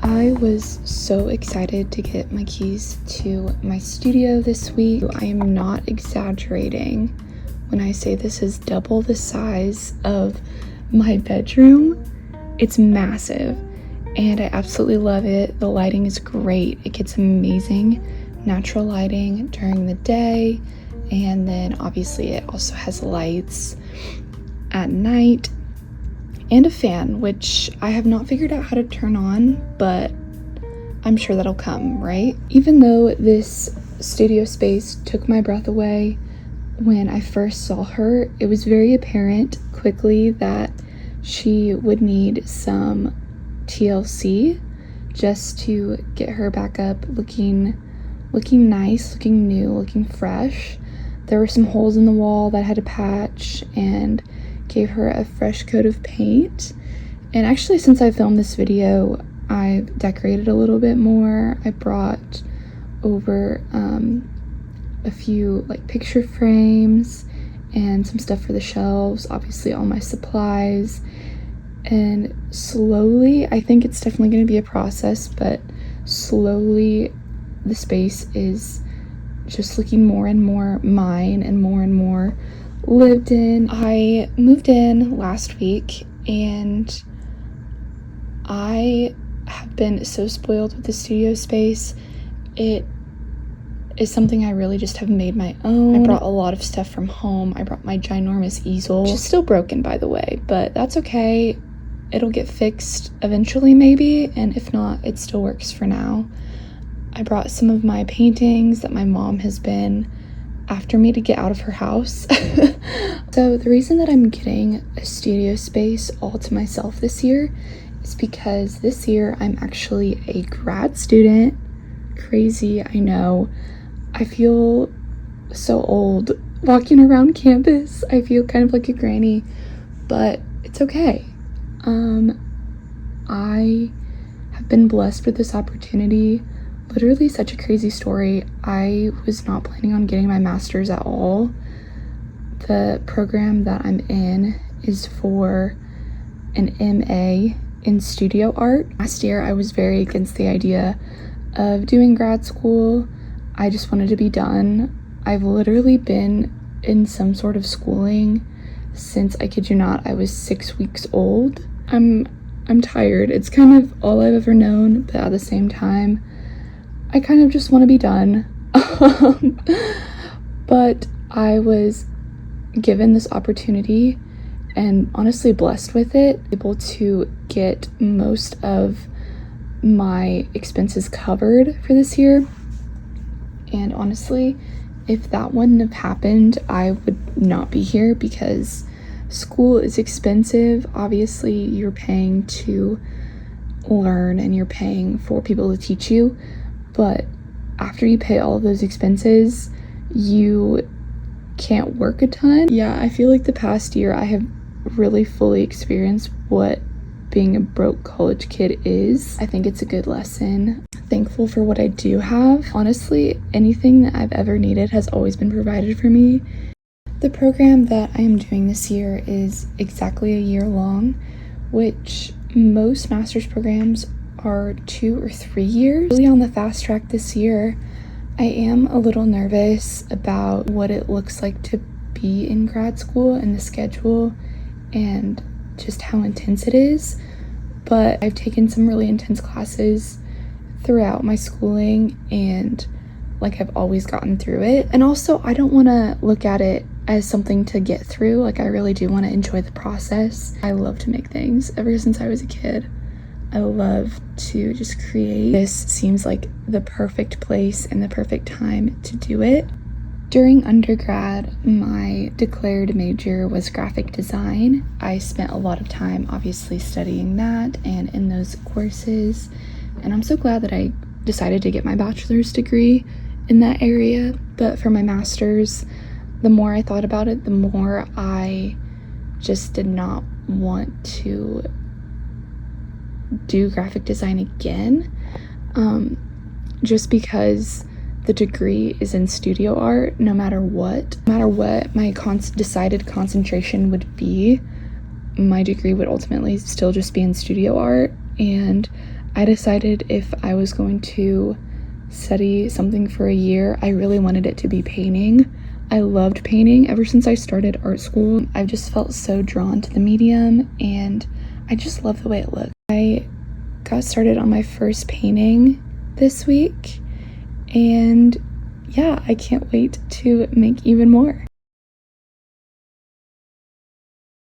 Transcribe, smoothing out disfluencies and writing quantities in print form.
I was so excited to get my keys to my studio this week. I am not exaggerating when I say this is double the size of my bedroom. It's massive and I absolutely love it. The lighting is great. It gets amazing natural lighting during the day, and then obviously it also has lights at night and a fan, which I have not figured out how to turn on, but I'm sure that'll come, right? Even though this studio space took my breath away when I first saw her, it was very apparent quickly that she would need some TLC just to get her back up looking nice, looking new, looking fresh. There were some holes in the wall that I had to patch and gave her a fresh coat of paint. And actually, since I filmed this video, I've decorated a little bit more. I brought over a few like picture frames and some stuff for the shelves, obviously all my supplies. And slowly, I think it's definitely going to be a process, but slowly the space is just looking more and more mine and more lived in. I moved in last week and I have been so spoiled with the studio space. It is something I really just have made my own. I brought a lot of stuff from home. I brought my ginormous easel, which is still broken by the way, but that's okay. It'll get fixed eventually maybe, and if not, it still works for now. I brought some of my paintings that my mom has been after me to get out of her house. So the reason that I'm getting a studio space all to myself this year is because this year I'm actually a grad student. Crazy, I know. I feel so old walking around campus. I feel kind of like a granny, but it's okay. I have been blessed with this opportunity. Literally such a crazy story. I was not planning on getting my master's at all. The program that I'm in is for an MA in studio art. Last year I was very against the idea of doing grad school. I just wanted to be done. I've literally been in some sort of schooling since, I kid you not, I was 6 weeks old. I'm tired. It's kind of all I've ever known, but at the same time I kind of just want to be done. But I was given this opportunity and honestly blessed with it, able to get most of my expenses covered for this year. And honestly, if that wouldn't have happened, I would not be here because school is expensive. Obviously, you're paying to learn and you're paying for people to teach you. But after you pay all of those expenses, you can't work a ton. Yeah, I feel like the past year I have really fully experienced what being a broke college kid is. I think it's a good lesson. Thankful for what I do have. Honestly, anything that I've ever needed has always been provided for me. The program that I am doing this year is exactly a year long, which most master's programs are 2 or 3 years. Really on the fast track this year. I am a little nervous about what it looks like to be in grad school and the schedule and just how intense it is, but I've taken some really intense classes throughout my schooling and like I've always gotten through it. And also I don't want to look at it as something to get through. Like I really do want to enjoy the process. I love to make things ever since I was a kid. I love to just create. This seems like the perfect place and the perfect time to do it. During undergrad, my declared major was graphic design. I spent a lot of time obviously studying that and in those courses, and I'm so glad that I decided to get my bachelor's degree in that area. But for my master's, the more I thought about it, the more I just did not want to do graphic design again, just because the degree is in studio art. No matter what my decided concentration would be, my degree would ultimately still just be in studio art, and I decided if I was going to study something for a year, I really wanted it to be painting. I loved painting ever since I started art school. I've just felt so drawn to the medium and I just love the way it looks. I got started on my first painting this week and yeah, I can't wait to make even more.